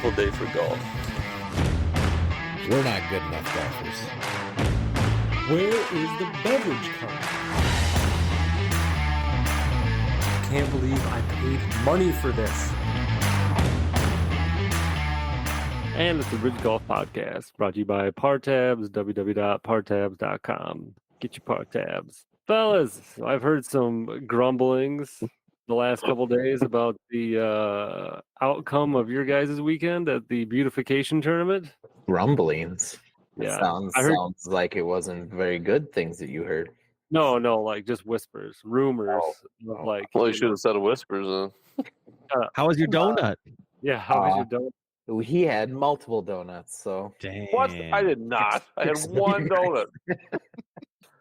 beautiful day for golf. We're not good enough golfers. Where is the beverage cart? Can't believe I paid money for this. And it's the Ridge Golf Podcast, brought to you by Partabs, www.partabs.com. Get your Partabs. Fellas, I've heard some grumblings the last couple days about the outcome of your guys' weekend at the beautification tournament. Grumblings. Yeah. Sounds like it wasn't very good things that you heard. No, like just whispers, rumors. Of like, Well, you should have said a whispers then. How was your donut? Yeah, how was your donut? He had multiple donuts, so Damn. What? I did not. I had one donut.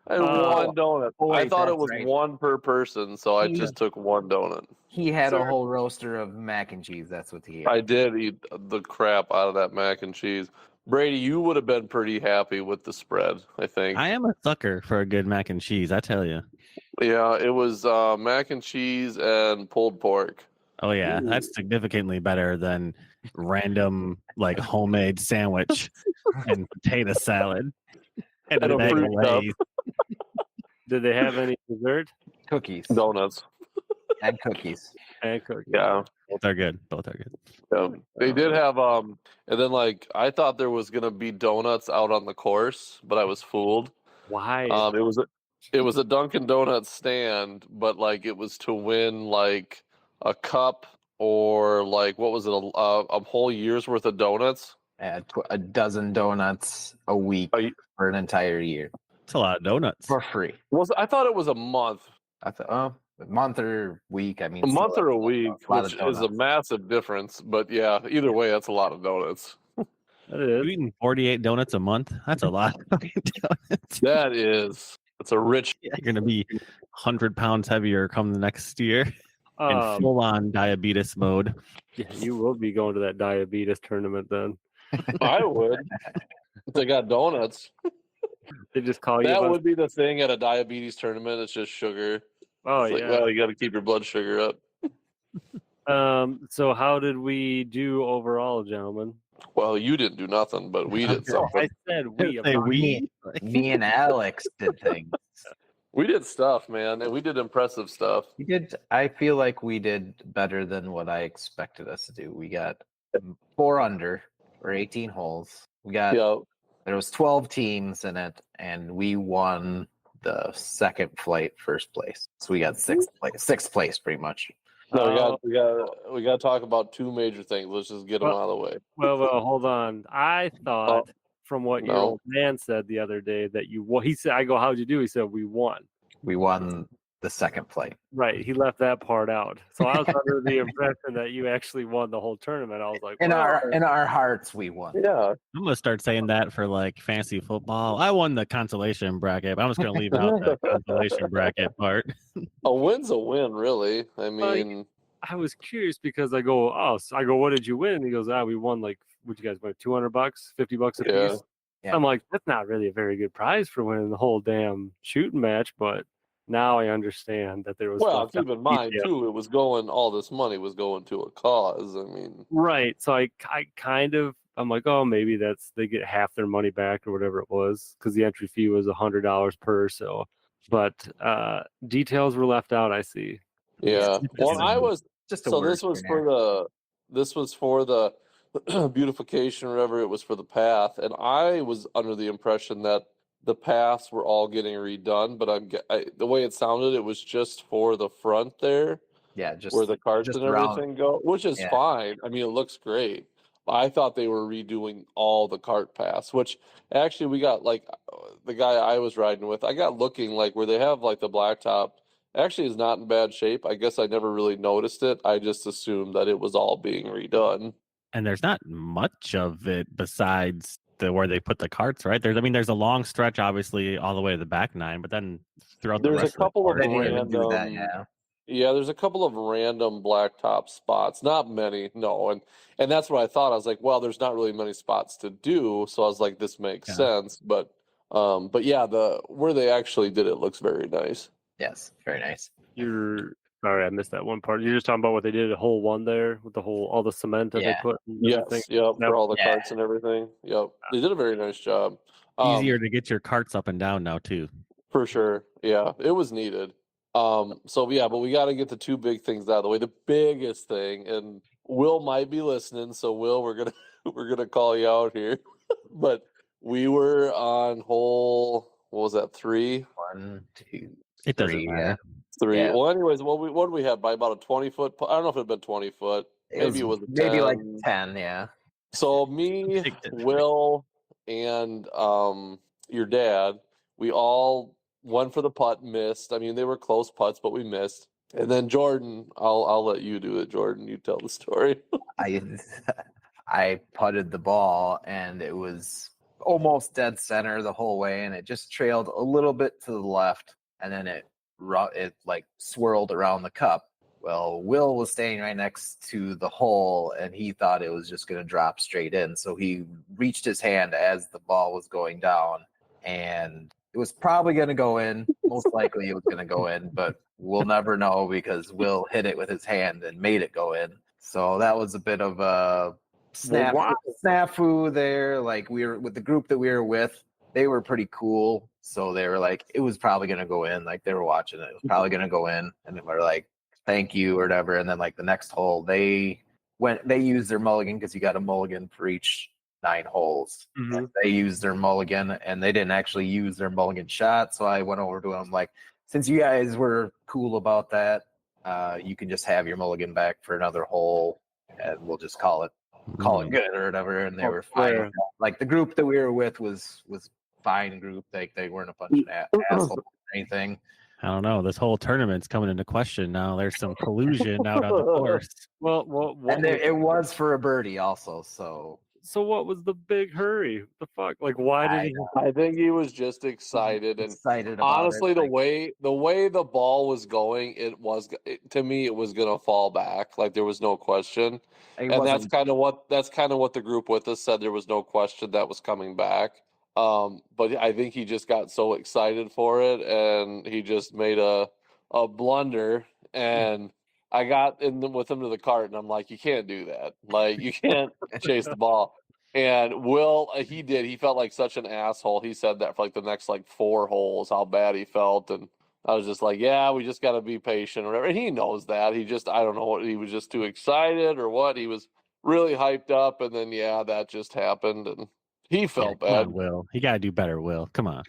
I had one donut. Oh, I wait, thought it that's was right. one per person, so I just took one donut. he had Sir. a whole roaster of mac and cheese. That's what he had. I did eat the crap out of that mac and cheese. Brady, you would have been pretty happy with the spread, I think. I am a sucker for a good mac and cheese, I tell you. Yeah, it was mac and cheese and pulled pork. Oh yeah, that's significantly better than random like homemade sandwich and potato salad and And an a egg fruit cup. Lay's. Did they have any dessert? Cookies Donuts. and cookies. And cookies? Yeah. Both are good. Both are good. They did have and then like I thought there was gonna be donuts out on the course, but I was fooled. Why? It was a Dunkin' Donuts stand, but like it was to win like a cup or like what was it, a whole year's worth of donuts? A dozen donuts a week Are you- for an entire year It's a lot of donuts. for free. I thought it was a month, I thought, a month or week. I mean, a month or a week, lot which of is a donuts. massive difference. But yeah, either way, that's a lot of donuts. That You is. eating 48 donuts a month? That's a lot of fucking donuts. That is, it's a rich. You're gonna be 100 pounds heavier come the next year in full on diabetes mode. Yeah, you will be going to that diabetes tournament then. I would. If they got donuts. They just call you. That a bunch- would be the thing at a diabetes tournament. It's just sugar. Oh It's like, yeah. well, you got to keep your blood sugar up. So how did we do overall, gentlemen? Well, you didn't do nothing, but we did No, I something. said we. Say we. Me and Alex did things. We did stuff, man, and we did impressive stuff. We did. I feel like we did better than what I expected us to do. We got 4 under or 18 holes. We got Yeah, there was 12 teams in it, and we won the second flight, first place. So we got sixth place, pretty much. no, we got to talk about two major things. Let's just get them out of the way. Well, hold on. I thought from what your No. old man said the other day that you. Well, he said, "I go, how'd you do?" He said, "We won." We won the second flight. Right. He left that part out. So I was under the impression that you actually won the whole tournament. I was like, In well, our hearts, we won. Yeah, I'm gonna start saying that for like fantasy football. I won the consolation bracket, but I'm just gonna leave out the consolation bracket part. a win's a win, really. I mean, I was curious because I go, what did you win? And he goes, we won like, what you guys win, $200, $50 a Yeah. piece. Yeah. I'm like, that's not really a very good prize for winning the whole damn shooting match, but now I understand that there was. well, stuff keep in mind Yeah. too, all this money was going to a cause. I mean, Right. So I kind of, I'm like, oh, maybe they get half their money back or whatever it was because the entry fee was $100 per. So, but details were left out. I see. yeah. Well, I was. Just a So word this was there. for the beautification or whatever. It was for the path, and I was under the impression that the paths were all getting redone. But the way it sounded, it was just for the front there, Yeah, just where the carts just and round- everything go, which is Yeah. fine. I mean, it looks great. I thought they were redoing all the cart paths, which actually we got like the guy I was riding with. I got looking like where they have like the blacktop. Actually, is not in bad shape. I guess I never really noticed it. I just assumed that it was all being redone. And there's not much of it besides where they put the carts, right? There's a long stretch, obviously, all the way to the back nine, but then throughout the There's a rest couple of of the They course, didn't even do that, random- yeah. Yeah, there's a couple of random blacktop spots. Not many, no. And that's what I thought. I was like, well, there's not really many spots to do. So I was like, this makes Yeah. sense. But yeah, where they actually did it looks very nice. Yes, very nice. You're Sorry, I missed that one part. You're just talking about what they did at hole 1 there with all the cement that they Yeah. put and everything. Yes, yep, That- for all the Yeah. carts and everything. Yep, they did a very nice job. Easier to get your carts up and down now too. For sure. Yeah, it was needed. So yeah, but we got to get the two big things out of the way. The biggest thing, and Will might be listening, so Will, we're gonna we're gonna call you out here. But we were on hole, what was that, 3? 1, 2, It doesn't 3. matter. 3. Yeah. Well, anyways, what did we have by about a 20-foot? I don't know if it had been 20 foot. Maybe it was a maybe like 10. 10. Yeah. So me, Take that. Will, and your dad, we all went for the putt, missed. I mean, they were close putts, but we missed. And then Jordan, I'll let you do it, Jordan. You tell the story. I putted the ball and it was almost dead center the whole way, and it just trailed a little bit to the left, and then it like swirled around the cup. Well, Will was standing right next to the hole, and he thought it was just going to drop straight in. So he reached his hand as the ball was going down, and it was probably going to go in. Most likely it was going to go in, but we'll never know because Will hit it with his hand and made it go in. So that was a bit of a snafu there. Like, we were with the group that we were with, they were pretty cool. So they were like, it was probably going to go in. Like, they were watching it. It was probably going to go in. And then we're like, thank you or whatever. And then like the next hole, they used their mulligan because you got a mulligan for each 9 holes. Mhm. They used their mulligan and they didn't actually use their mulligan shot. So I went over to them like, since you guys were cool about that, you can just have your mulligan back for another hole and we'll just call it good or whatever. And they were fine. fair. with that. Like, the group that we were with was fine group. They weren't a bunch of assholes or anything. I don't know. This whole tournament's coming into question now. There's some collusion out on the course. Well, what And it was for a birdie also. So so what was the big hurry? The fuck? Like, why did he? I think he was just excited, and excited about honestly, it. the like, way the ball was going, to me it was gonna fall back. Like, there was no question, it and that's wasn't- kind of what the group with us said. There was no question that was coming back. But I think he just got so excited for it, and he just made a blunder. And I got with him to the cart, and I'm like, you can't do that. Like, you can't chase the ball. And Will, he did. He felt like such an asshole. He said that for like the next 4 holes, how bad he felt. And I was just like, yeah, we just got to be patient or whatever. And he knows that. He just, I don't know what, he was just too excited or what. He was really hyped up. And then, yeah, that just happened. And he felt Come bad. on, Will. You got to do better, Will. Come on.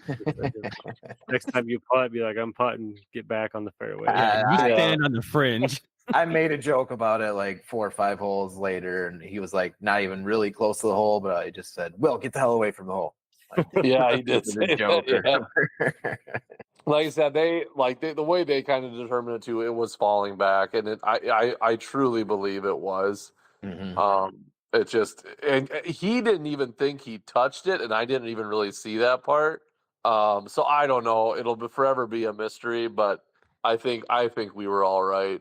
Next time you putt, be like, I'm putting. Get back on the fairway. Yeah. You I- stand on the fringe. I made a joke about it like 4 or 5 holes later, and he was like not even really close to the hole, but I just said, "Will, get the hell away from the hole." Like, Yeah, he did it's say a joke. that, yeah. Like I said, the way they kind of determined it too, it was falling back, and I truly believe it was. Mhm. It just, and he didn't even think he touched it, and I didn't even really see that part. So I don't know. It'll forever be a mystery, but I think we were all right.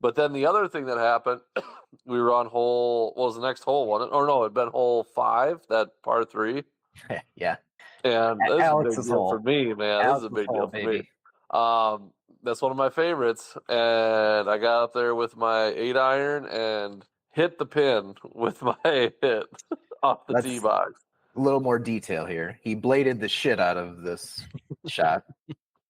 But then the other thing that happened, we were on what was the next hole, wasn't it? Or no, it'd been hole 5, that par 3. Yeah, And this is a big Alex's deal hole. for me, man. This is a Alex's big hole, deal for me. baby. That's one of my favorites. And I got up there with my 8-iron and hit the pin with my hit off the Let's- tee box. A little more detail here. He bladed the shit out of this shot.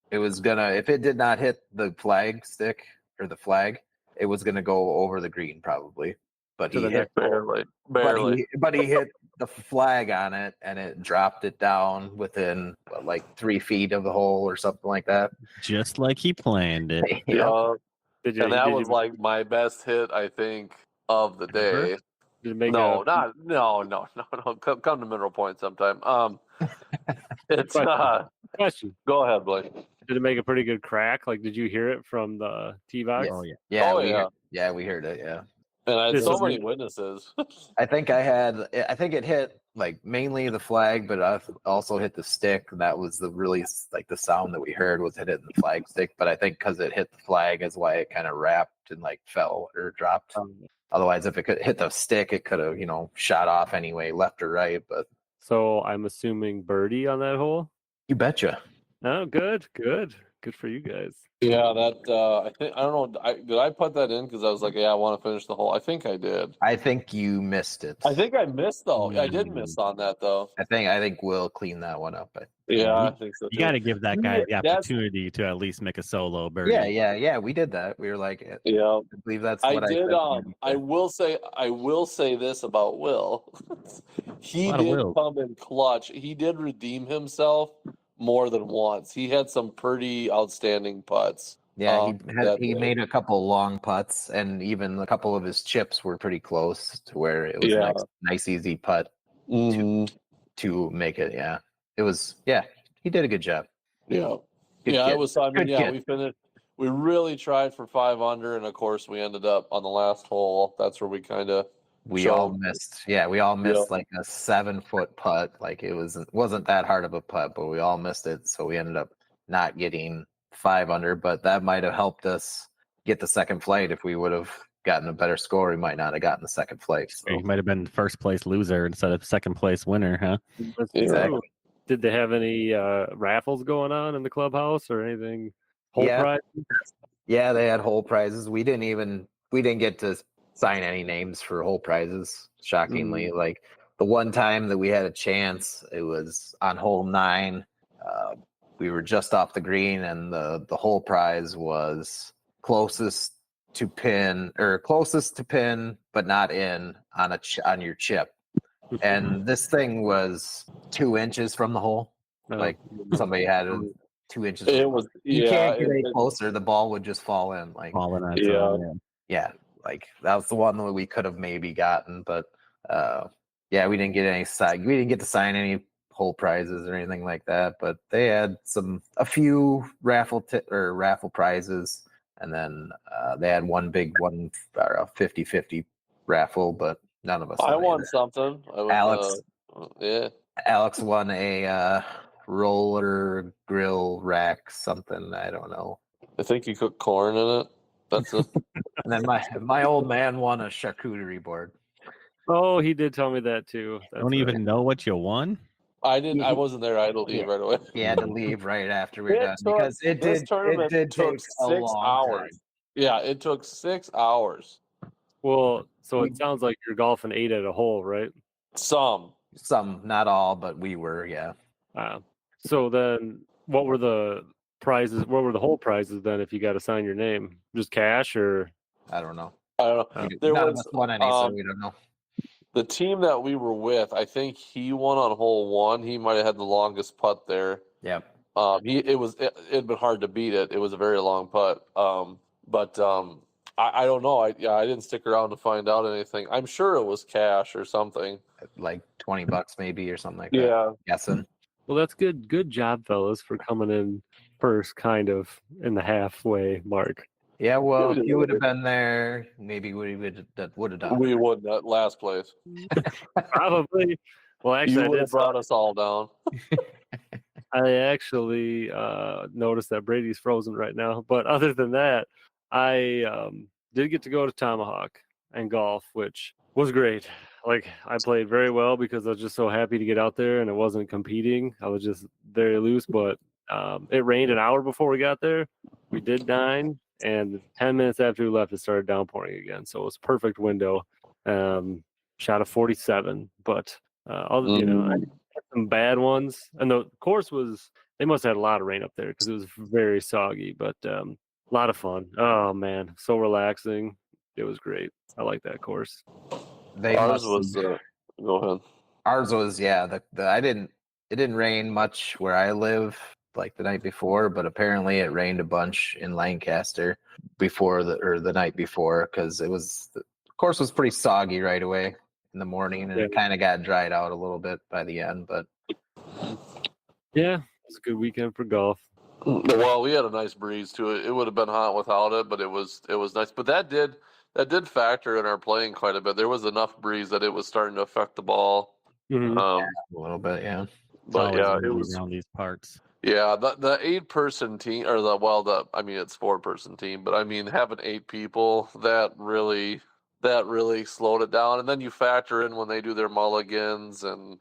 It was gonna, if it did not hit the flag stick or the flag, it was gonna go over the green probably. But To he the hit, Barely. but he hit the flag on it, and it dropped it down within like 3 feet of the hole or something like that. Just like he planned it. Yeah. Did you, And that did was you, like my best hit, I think, of the day. Did you make No, a, no. Come to Mineral Point sometime. It's question? go ahead, Blake. Did it make a pretty good crack? Like, did you hear it from the tee box? Oh, yeah. Yeah, Oh, we yeah. Heard, yeah, we heard it. Yeah, And I had This so is- many witnesses. I think it hit like mainly the flag, but I also hit the stick. That was the really like the sound that we heard was it hitting the flag stick. But I think because it hit the flag is why it kind of wrapped and like fell or dropped. Otherwise, if it could hit the stick, it could have shot off anyway, left or right. But So I'm assuming birdie on that hole. you betcha. Oh, good. Good for you guys. Yeah, that I don't know. Did I put that in because I was like, yeah, I want to finish the hole. I think I did. I think you missed it. I think I missed though. I did miss on that though. I think we'll clean that one up. Yeah, I think so. You too. got to give that guy the That's- opportunity to at least make a solo birdie. Yeah. We did that. We were like, Yeah, I believe that's I what I did. said. I will say this about Will. He Lot of did Will. come in clutch. He did redeem himself more than once. He had some pretty outstanding putts. Yeah, that he day. made a couple long putts, and even a couple of his chips were pretty close to where it was a Yeah. nice easy putt Mhm. to make it. Yeah, it was. Yeah, he did a good job. Yeah. Good Yeah, kid. it was. I mean, Good yeah, kid. we finished. We really tried for 5 under, and of course, we ended up on the last hole. That's where we kind of. We all So- missed. Yeah, we all missed Yeah. like a 7-foot putt. Like it wasn't that hard of a putt, but we all missed it. So we ended up not getting 5 under. But that might have helped us get the second flight. If we would have gotten a better score, we might not have gotten the second flight. So You might have been first place loser instead of second place winner, huh? That's Exactly. true. Did they have any raffles going on in the clubhouse or anything? Whole Yeah. prize? yeah, they had whole prizes. We didn't get to sign any names for whole prizes. Shockingly, like the one time that we had a chance, it was on hole 9. We were just off the green, and the whole prize was closest to pin, but not in on your chip. And this thing was 2 inches from the hole. Oh. Like somebody had it 2 inches. It from was. you Yeah. can't get any it- closer. The ball would just fall in. Like Falling on Yeah. top, yeah, like that was the one that we could have maybe gotten, but yeah, we didn't get we didn't get to sign any whole prizes or anything like that. But they had a few raffle prizes, and then they had one big one, 50-50 raffle, but none of us. I won won either. something. I won, Alex. Yeah. Alex won a roller grill rack, something I don't know. I think you cooked corn in it. That's it. And then my old man won a charcuterie board. Oh, he did tell me that too. That's Don't right. even know what you won. I didn't. I Yeah. wasn't there. I had to leave Yeah. right away. He had to leave right after we were It done took- because this tournament did took take a 6 long hours. time. Yeah, it took 6 hours. Well, so it sounds like you're golfing 8 at a hole, right? Some. Some, not all, but we were. Yeah, So then, what were the prizes? What were the whole prizes then? If you got to sign your name, just cash or? I don't know. I don't know. We did- There none of was us won any, so um, we don't know. the team that we were with. I think he won on hole 1. He might have had the longest putt there. Yeah, It'd been hard to beat it. It was a very long putt. I don't know. I didn't stick around to find out anything. I'm sure it was cash or something. like $20 maybe or something like that. Yeah. Guessing. Well, that's good. Good job, fellas, for coming in first, kind of in the halfway mark. Yeah, well, we if did you a would have little been there, maybe we would have done. We wouldn't at last place. Probably. Well, actually, You I would did. have brought us all down. I actually noticed that Brady's frozen right now. But other than that, I did get to go to Tomahawk and golf, which was great. Like, I played very well because I was just so happy to get out there and it wasn't competing. I was just very loose, but it rained an hour before we got there. We did dine, and 10 minutes after we left, it started downpouring again. So it was a perfect window. Shot a 47, but I had some bad ones. And the course they must have had a lot of rain up there because it was very soggy, but a lot of fun. Oh, man, so relaxing. It was great. I like that course. Ours was. Go ahead. Ours was, yeah. It didn't rain much where I live like the night before, but apparently it rained a bunch in Lancaster the night before because the course was pretty soggy right away in the morning, and it kind of got dried out a little bit by the end. But yeah, it was a good weekend for golf. Well, we had a nice breeze to it. It would have been hot without it, but it was nice. But that did factor in our playing quite a bit. There was enough breeze that it was starting to affect the ball. Mhm. a little bit, yeah. It's But always yeah, it windy was. around these parts. Yeah, the 8-person team, or it's 4-person team, but I mean having 8 people, that really slowed it down. And then you factor in when they do their mulligans, and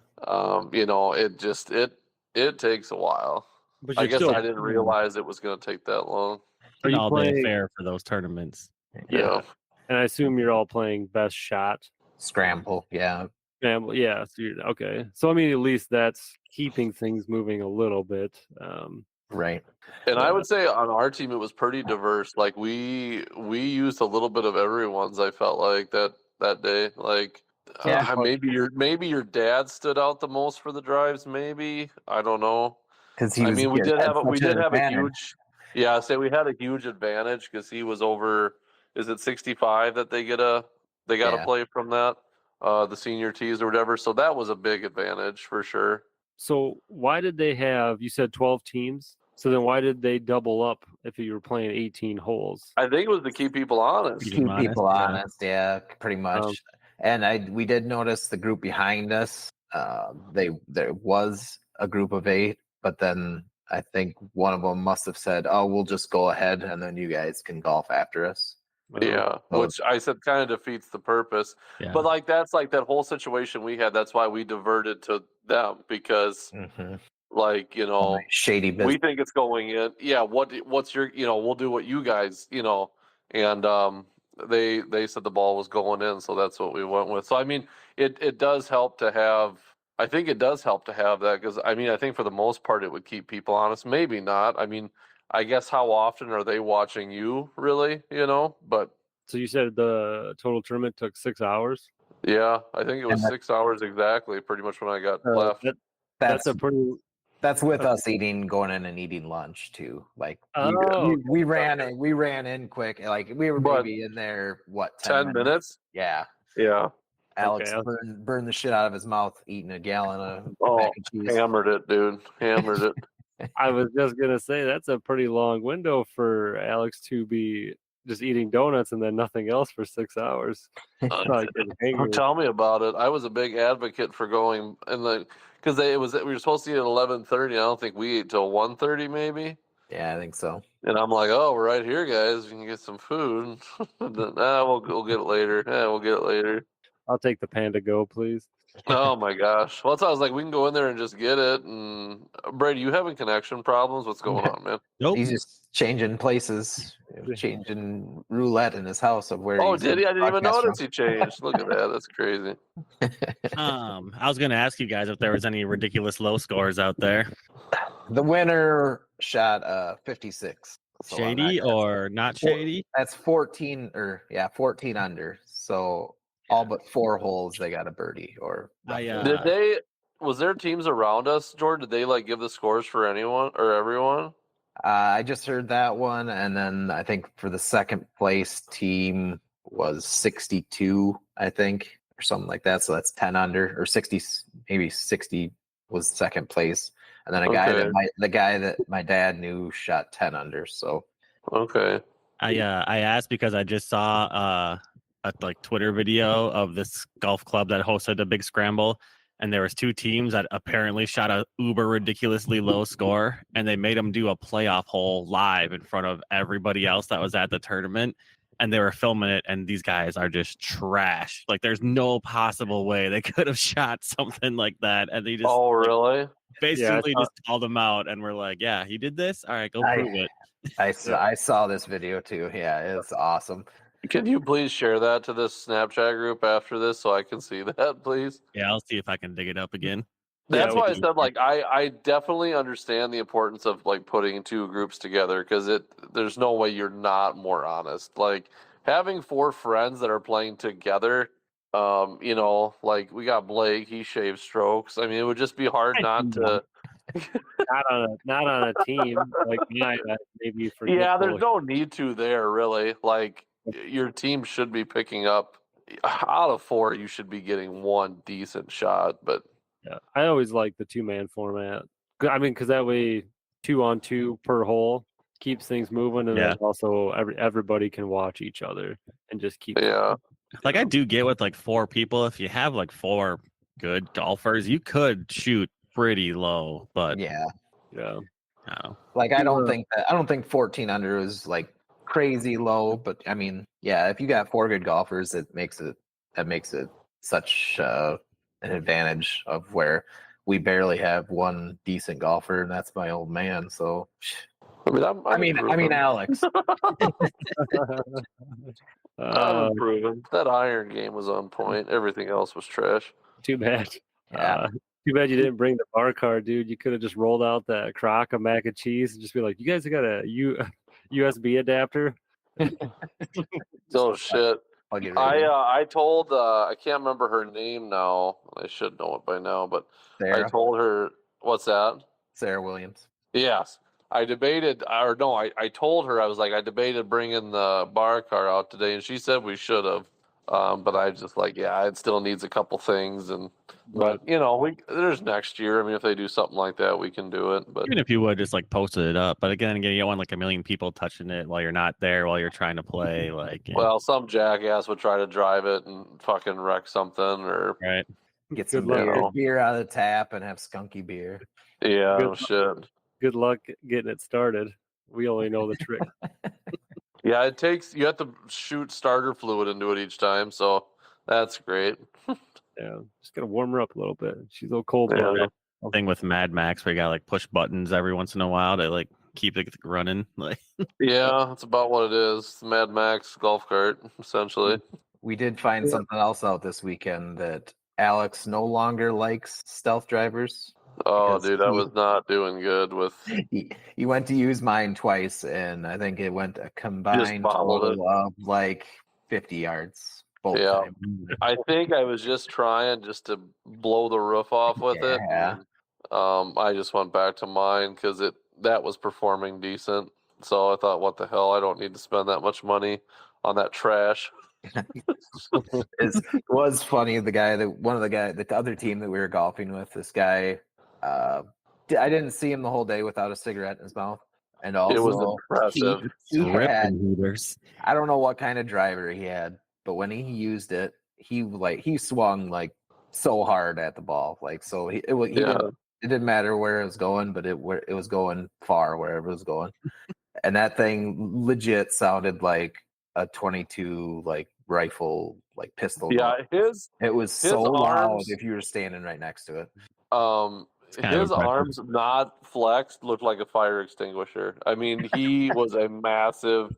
it takes a while. But I you're guess still I didn't realize it was going to take that long. Are An you all-day playing? affair for those tournaments. Yeah. And I assume you're all playing best shot. Scramble, yeah. Yeah. So okay. So I mean, at least that's keeping things moving a little bit. Right. And I Yeah. would say on our team it was pretty diverse. Like we used a little bit of everyone's. I felt like that day. Like Yeah. maybe your dad stood out the most for the drives. Maybe I don't know. Because I mean, we did have a advantage. huge. Yeah, say we had a huge advantage because he was over. Is it 65 that they got to Yeah. play from that the senior tees or whatever? So that was a big advantage for sure. So why did they have? You said 12 teams. So then why did they double up if you were playing 18 holes? I think it was to keep people honest. Keep Keep honest, people yeah. honest, yeah, pretty much. And we did notice the group behind us. There was a group of 8, but then I think one of them must have said, "Oh, we'll just go ahead, and then you guys can golf after us." Yeah, So- which I said kind of defeats the purpose. Yeah. But like that's like that whole situation we had. That's why we diverted to them because Mhm. like Shady business. we think it's going in. Yeah, what's your we'll do what you guys and they said the ball was going in, so that's what we went with. So I mean, it does help to have. I think it does help to have that because I mean I think for the most part it would keep people honest. Maybe not. I mean, I guess how often are they watching you really? But So you said the total tournament took 6 hours. yeah, I think it was And that- 6 hours exactly, pretty much when I got Uh, left. that- That's that's a pretty. that's with okay. us going in and eating lunch too. Like Oh, we ran in quick. Like we were But maybe in there 10 minutes? Yeah. Yeah. Alex Okay. burned the shit out of his mouth eating a gallon of Oh, mac and cheese. hammered it, dude. Hammered it. I was just gonna say that's a pretty long window for Alex to be just eating donuts and then nothing else for 6 hours. Probably getting angry. Tell me about it. I was a big advocate for going and because we were supposed to eat at 11:30. I don't think we ate till 1:30 maybe. Yeah, I think so. And I'm like, oh, we're right here, guys. We can get some food. We'll get it later. Yeah, we'll get it later. I'll take the Panda Go, please. Oh my gosh. Well, that's why I was like, we can go in there and just get it. And Brady, you having connection problems? What's going on, man? Nope. He's just changing places, changing roulette in his house of where. Oh, he's did he? I didn't even podcast notice he changed. Look at that. That's crazy. I was gonna ask you guys if there was any ridiculous low scores out there. The winner shot 56. So I'm Shady not gonna- or not shady? That's 14 under. So all but 4 holes they got a birdie or Was there teams around us, Jordan? Did they like give the scores for anyone or everyone? I just heard that one, and then I think for the second place team was 62, I think, or something like that. So that's 10 under, or 60, maybe 60 was second place, and then the guy that my dad knew shot 10 under. So Okay. I asked because I just saw a like Twitter video of this golf club that hosted a big scramble, and there was 2 teams that apparently shot a uber ridiculously low score, and they made them do a playoff hole live in front of everybody else that was at the tournament, and they were filming it, and these guys are just trash. Like there's no possible way they could have shot something like that, and they just Really? basically just called them out, and we're like, yeah, he did this, all right, go prove it. I saw this video too. Yeah, it's awesome. Can you please share that to this Snapchat group after this so I can see that, please? Yeah, I'll see if I can dig it up again. That's Yeah, why I we- said like I definitely understand the importance of like putting 2 groups together because there's no way you're not more honest. Like having 4 friends that are playing together, like we got Blake, he shaves strokes. I mean, it would just be hard not to. Not on a team like mine. Maybe for Yeah, there's Nicole. no need to there really. Like your team should be picking up out of 4, you should be getting 1 decent shot, but. Yeah, I always like the 2-man format. I mean, because that way 2-on-2 per hole keeps things moving, and then also everybody can watch each other and just keep. Yeah. Like I do get with like 4 people. If you have like 4 good golfers, you could shoot pretty low. But Yeah, Yeah. no. like I don't think 14 under is like crazy low, but I mean, yeah, if you got 4 good golfers, that makes it such an advantage of where we barely have one decent golfer, and that's my old man. So, I mean, I'm improving. Alex. I'm improving. That iron game was on point. Everything else was trash. Too bad. Yeah. Too bad you didn't bring the bar card, dude. You could have just rolled out that crock of mac and cheese and just be like, "You guys got a USB adapter?" Oh shit! Plug it right in. I told I can't remember her name now. I should know it by now, but I told her what's that? Sarah Williams. Yes. I debated, or no, I told her, I was like, I debated bringing the bar car out today, and she said we should have. But I just like, yeah, it still needs a couple things, but you know, there's next year. I mean, if they do something like that, we can do it. But even if you would just like posted it up, but again, you don't want like a million people touching it while you're not there, while you're trying to play. Like, well, some jackass would try to drive it and fucking wreck something, or right? Get some beer out of the tap and have skunky beer. Yeah, no shit. Good luck getting it started. We only know the trick. Yeah, you have to shoot starter fluid into it each time, so that's great. Yeah, just gotta warm her up a little bit. She's a little cold. Yeah. Thing with Mad Max, where you gotta like push buttons every once in a while to like keep it running. Like, yeah, that's about what it is. Mad Max golf cart, essentially. We did find something else out this weekend that Alex no longer likes stealth drivers. Oh, dude, I was not doing good with. He went to use mine twice, and I think it went a combined total of like 50 yards. Both times. I think I was just trying to blow the roof off with it. And, I just went back to mine because that was performing decent. So I thought, what the hell? I don't need to spend that much money on that trash. It was funny. The other team that we were golfing with, this guy. I didn't see him the whole day without a cigarette in his mouth, and also it was impressive. I don't know what kind of driver he had, but when he used it, he swung like so hard at the ball, like so it didn't matter where it was going, but it was going far wherever it was going, and that thing legit sounded like a 22 like rifle like pistol. Yeah, it was so loud if you were standing right next to it. His arms not flexed looked like a fire extinguisher. I mean, he was a massive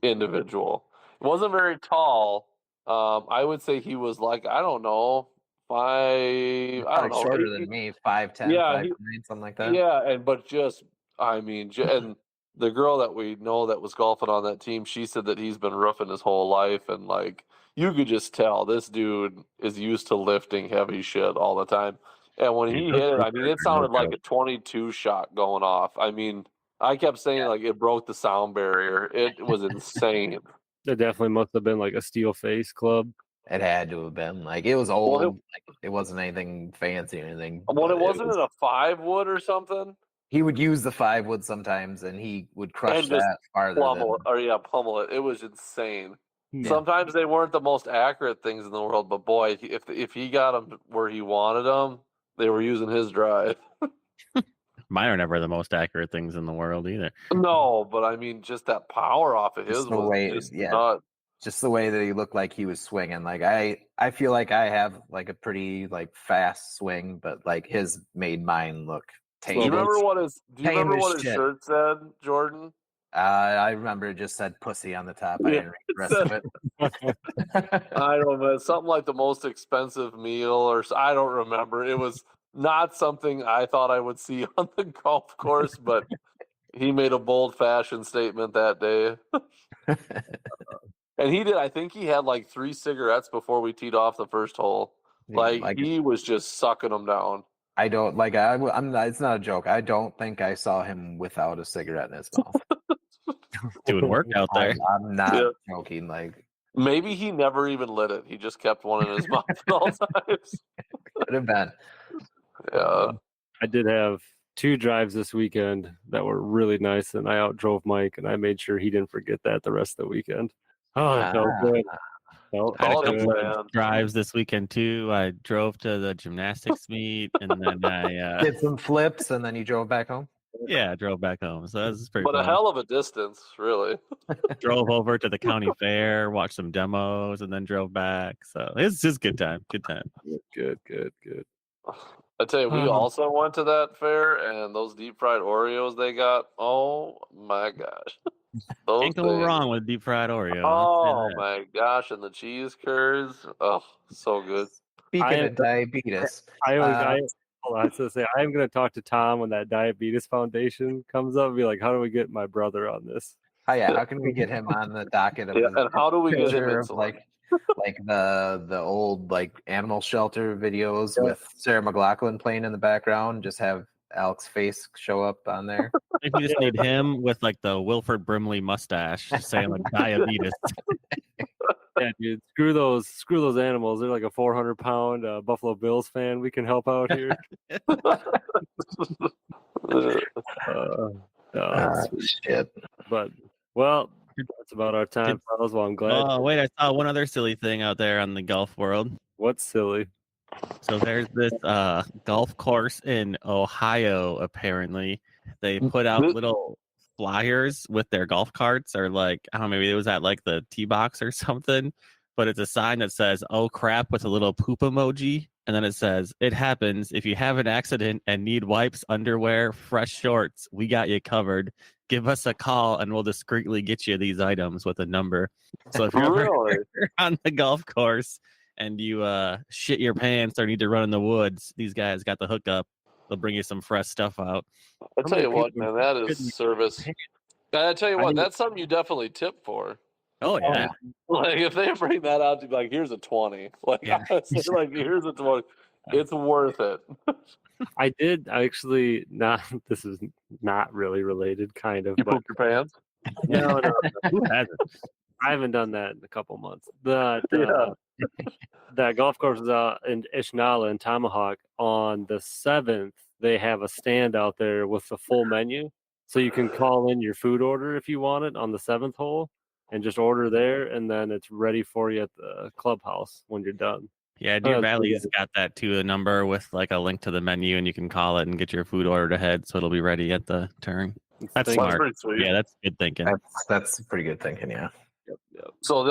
individual. He wasn't very tall. I would say he was like, I don't know, shorter than me, 5'10", yeah, 5'9", something like that. Yeah, and the girl that we know that was golfing on that team, she said that he's been roofing his whole life, and like you could just tell this dude is used to lifting heavy shit all the time. And when he hit it, I mean, it sounded like a 22 shot going off. I mean, I kept saying like it broke the sound barrier. It was insane. It definitely must have been like a steel face club. It had to have been like it was old. It wasn't anything fancy or anything. Well, it wasn't a 5-wood or something. He would use the 5-wood sometimes, and he would crush that farther. Pummel it. It was insane. Yeah. Sometimes they weren't the most accurate things in the world, but boy, if he got them where he wanted them, they were using his drive. Mine are never the most accurate things in the world either. No, but I mean, just that power off of his was nuts. Just the way that he looked like he was swinging. Like I feel like I have like a pretty like fast swing, but like his made mine look tame. Do you remember what his shirt said, Jordan? I remember it just said pussy on the top. I didn't read the rest of it. I don't know. Something like the most expensive meal, or I don't remember. It was not something I thought I would see on the golf course, but he made a bold fashion statement that day. And he did. I think he had like 3 cigarettes before we teed off the first hole. Yeah, he was just sucking them down. I don't like. I'm not. It's not a joke. I don't think I saw him without a cigarette in his mouth. Doing work out there. I'm not joking. Like maybe he never even lit it. He just kept one in his mouth at all times. Could have been. Yeah. I did have 2 drives this weekend that were really nice, and I outdrove Mike, and I made sure he didn't forget that the rest of the weekend. Oh, it felt good. I had a couple of drives this weekend too. I drove to the gymnastics meet, and then I did some flips, and then you drove back home. Yeah, I drove back home. So that was pretty. But fun. A hell of a distance, really. Drove over to the county fair, watched some demos, and then drove back. So it's just good time. Good time. Good. I tell you, we Oh. also went to that fair, and those deep fried Oreos they got. Oh my gosh, those Can't go things. wrong with deep fried Oreo. Oh my gosh, and the cheese curds. Oh, so good. Speaking am- of diabetes, I always, uh, hold on, I was gonna say I am gonna talk to Tom when that Diabetes Foundation comes up and be like, how do we get my brother on this? how can we get him on the docket of Yeah, a and how do we get him picture of insulin? like the old like animal shelter videos with Sarah McLachlan playing in the background? Just have Alex's face show up on there. If you just need him with like the Wilford Brimley mustache, just saying like diabetes. Yeah, dude, screw those animals. They're like a 400-pound Buffalo Bills fan. We can help out here. Shit. But well, that's about our time, fellas. Well, I'm glad. Oh wait, I saw one other silly thing out there on the golf world. What's silly? So there's this golf course in Ohio. Apparently, they put out little flyers with their golf carts, or like I don't know, maybe it was at like the tee box or something. But it's a sign that says "Oh crap" with a little poop emoji, and then it says, "It happens if you have an accident and need wipes, underwear, fresh shorts. We got you covered. Give us a call, and we'll discreetly get you these items with a number." So if you're ever Really? on the golf course and you shit your pants or need to run in the woods, these guys got the hookup. They'll bring you some fresh stuff out. I tell you what, people man, that couldn't is service. I tell you I what, mean- that's something you definitely tip for. Oh yeah. Like if they bring that out to be like, here's a 20. Like Yeah. honestly, like here's a 20. It's worth it. I did actually not. This is not really related, kind of. You But poop your pants? no, Who hasn't? I haven't done that in a couple months. But Yeah. that golf course is out in Ishnala and Tomahawk. On the 7th, they have a stand out there with the full menu, so you can call in your food order if you want it on the 7th hole, and just order there, and then it's ready for you at the clubhouse when you're done. Yeah, Deer that's Valley's pretty got that too, a number with like a link to the menu, and you can call it and get your food ordered ahead, so it'll be ready at the turn. That's Thank- smart. That's pretty sweet. Yeah, that's good thinking. That's pretty good thinking. Yeah. Yep. So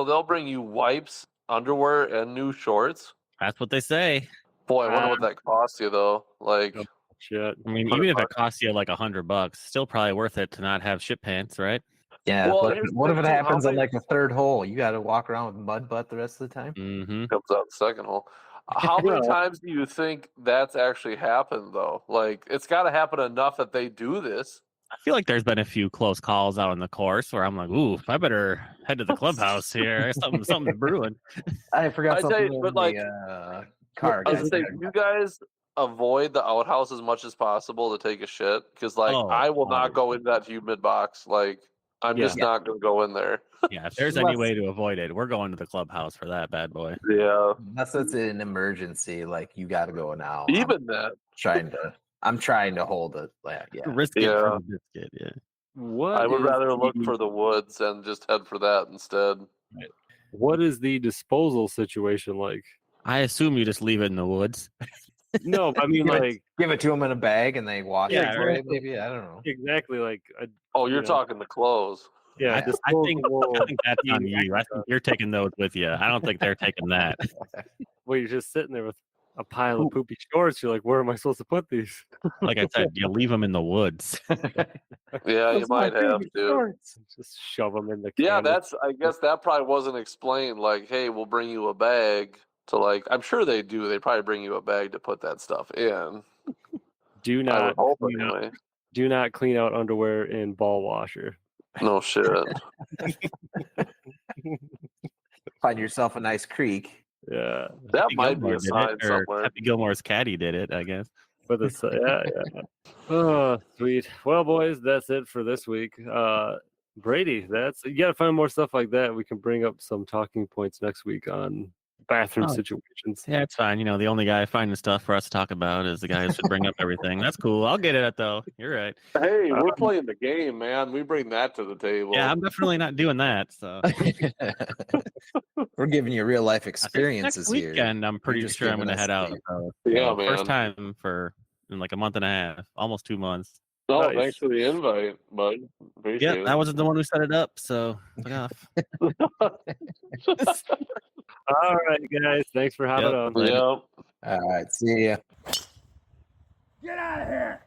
they'll bring you wipes, underwear, and new shorts. That's what they say. Boy, I wonder what that costs you though. Like Yep. Shit. I mean, even if it costs you like $100, still probably worth it to not have shit pants, right? Yeah. Well, what here's the what if it thing, too, how happens on many- like the third hole? You got to walk around with mud butt the rest of the time. Mm-hmm. comes out the second hole. How many Yeah. times do you think that's actually happened though? Like it's got to happen enough that they do this. I feel like there's been a few close calls out on the course where I'm like, ooh, I better head to the clubhouse here. Something's brewing. I forgot I tell something. you, but, in like, the car. I was guys. gonna say, you guys avoid the outhouse as much as possible to take a shit because, like, Oh, I will not always. go in that humid box. Like, I'm Yeah. just not gonna go in there. Yeah, if there's any way to avoid it, we're going to the clubhouse for that bad boy. Yeah, Unless it's an emergency, like you got to go now. even that. I'm trying to hold it. Yeah. Risk it Yeah. for the biscuit. Yeah. What I would is rather look the- for the woods and just head for that instead. What is the disposal situation like? I assume you just leave it in the woods. No, I mean Give it- like Give it to them in a bag and they wash Yeah, it. right. Right? Maybe I don't know. exactly like Oh, you're Yeah. talking the clothes. yeah. I think disposable- that's on you. I think you're taking those with you. I don't think they're taking that. Well, you're just sitting there with a pile of poopy shorts. You're like, where am I supposed to put these? Like I said, you leave them in the woods. Yeah, you might have to. Just shove them in the. Yeah, can. I guess that probably wasn't explained. Like, hey, we'll bring you a bag to like. I'm sure they do. They probably bring you a bag to put that stuff in. Do I would not hope clean out, anyway. do not clean out underwear in ball washer. No shit. Find yourself a nice creek. Yeah, That Happy might be Gilmore a did sign it, or somewhere. Happy Gilmore's caddy did it, I guess. but it's yeah. Oh, sweet. Well, boys, that's it for this week. Brady, you gotta find more stuff like that. We can bring up some talking points next week on bathroom Oh. situations. Yeah, it's fine. You know, the only guy finding stuff for us to talk about is the guy who should bring up everything. That's cool. I'll get it though. You're right. Hey, we're playing the game, man. We bring that to the table. Yeah, I'm definitely not doing that. So We're giving you real life I think experiences next here. weekend, I'm pretty just sure I'm giving going to us head out. the- So, Yeah, man. First time in like a month and a half, almost 2 months. Oh, Nice. thanks for the invite, bud. Appreciate Yeah, it. I wasn't the one who set it up, so fuck off. All right, guys. Thanks for having Yep. on. Yep. All right. See ya. Get out of here!